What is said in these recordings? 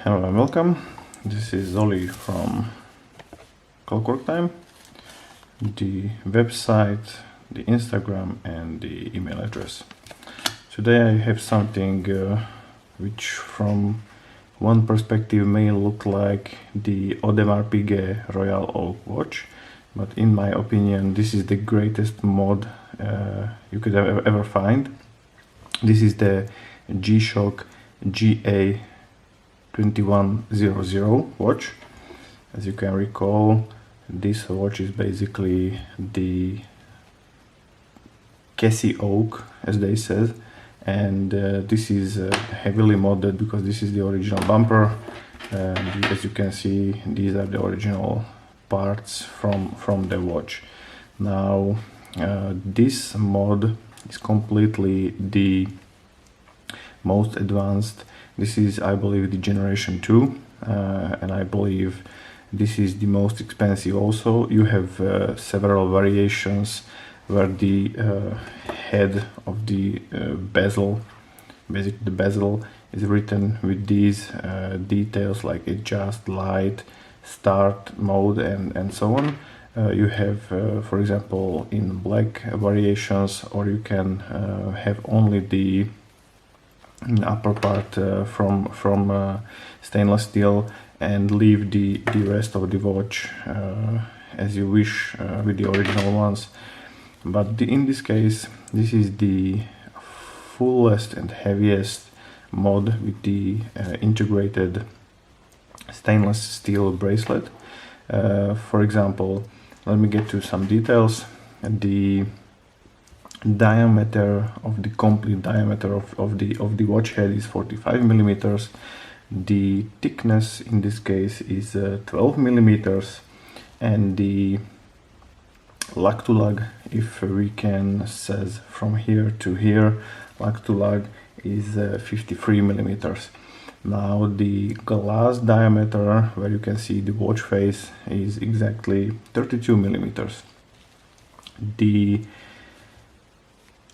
Hello and welcome. This is Oli from Clockwork Time. The website, the Instagram and the email address. Today I have something which from one perspective may look like the Audemars Piguet Royal Oak watch, but in my opinion this is the greatest mod you could ever find. This is the G-Shock GA-2100 watch. As you can recall, this watch is basically the Casioak, as they said, and this is heavily modded because this is the original bumper. As you can see, these are the original parts from the watch. Now this mod is completely the most advanced. This is, I believe, the generation 2, and I believe this is the most expensive also. You have several variations where the head of the bezel, basically the bezel, is written with these details like adjust, light, start mode and so on. You have, for example, in black variations, or you can have only the upper part from stainless steel and leave the rest of the watch as you wish with the original ones. But in this case, this is the fullest and heaviest mod with the integrated stainless steel bracelet. For example, let me get to some details. The diameter of the complete diameter of the watch head is 45 millimeters. The thickness in this case is 12 millimeters, and the lug to lug, if we can says from here to here, lug to lug is 53 millimeters. Now the glass diameter, where you can see the watch face, is exactly 32 millimeters. The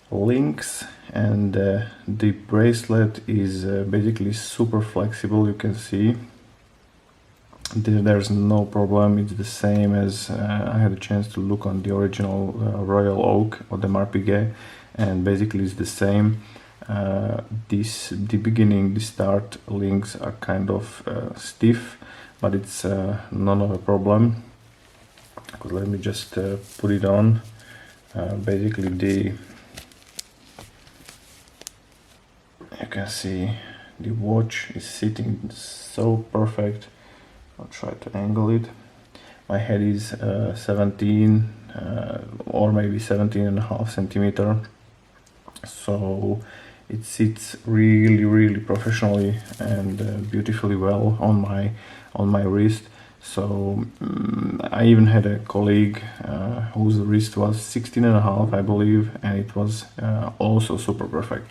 links and the bracelet is basically super flexible. You can see there's no problem. It's the same as I had a chance to look on the original Royal Oak or the Audemars Piguet, and basically it's the same. The beginning, the start links are kind of stiff, but it's none of a problem. Let me just put it on. Basically you can see the watch is sitting so perfect. I'll try to angle it. My head is 17 or maybe 17.5 centimeter, so it sits really professionally and beautifully well on my wrist. So I even had a colleague whose wrist was 16.5, I believe, and it was also super perfect.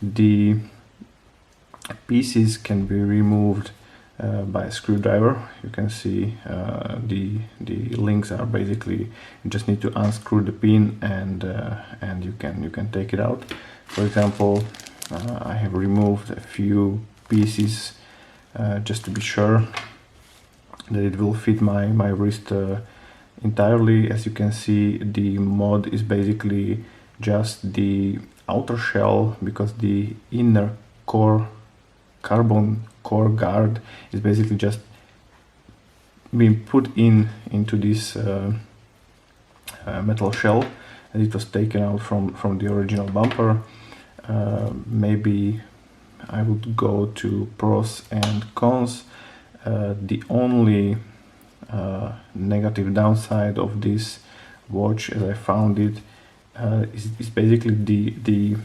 The pieces can be removed by a screwdriver. You can see the links are basically, you just need to unscrew the pin and you can take it out. For example, I have removed a few pieces just to be sure that it will fit my wrist entirely. As you can see, the mod is basically just the outer shell, because the inner core, carbon core guard, is basically just being put into this metal shell, and it was taken out from the original bumper. Maybe I would go to pros and cons. The only negative downside of this watch, as I found it, is basically the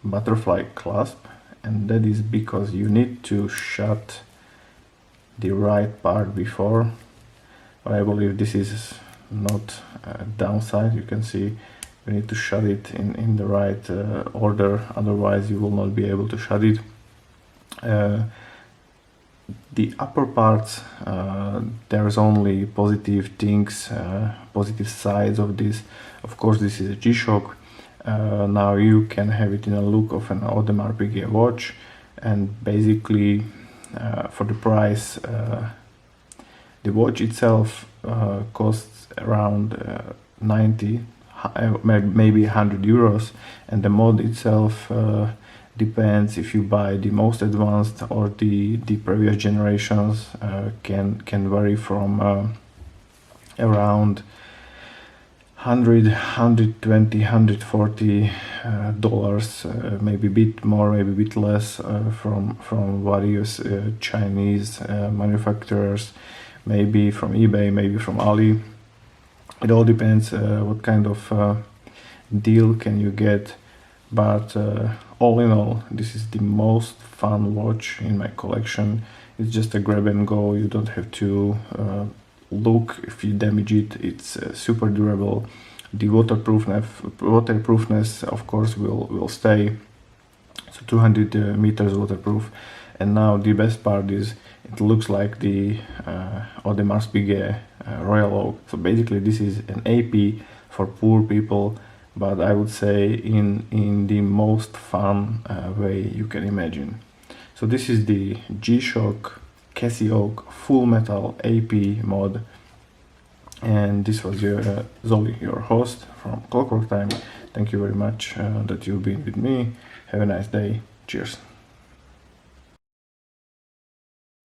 butterfly clasp, and that is because you need to shut the right part before. But I believe this is not a downside. You can see you need to shut it in the right order, otherwise you will not be able to shut it. The upper parts, there's only positive things, positive sides of this. Of course, this is a G-Shock. Now you can have it in a look of an Audemars Piguet watch, and basically for the price. The watch itself costs around 90, maybe 100 euros, and the mod itself depends if you buy the most advanced or the previous generations, can vary from around 100, 120, 140 dollars, maybe a bit more, maybe a bit less, from various Chinese manufacturers, maybe from eBay, maybe from Ali. It all depends what kind of deal can you get, but all in all, this is the most fun watch in my collection. It's just a grab and go. You don't have to look if you damage it. It's super durable. The waterproofness of course will stay, so 200 meters waterproof. And now the best part is it looks like the Audemars Piguet Royal Oak. So basically this is an AP for poor people, but I would say in the most fun way you can imagine. So this is the G-Shock Casioak full metal AP mod, and this was your Zoe, your host from Clockwork Time. Thank you very much that you've been with me. Have a nice day. Cheers.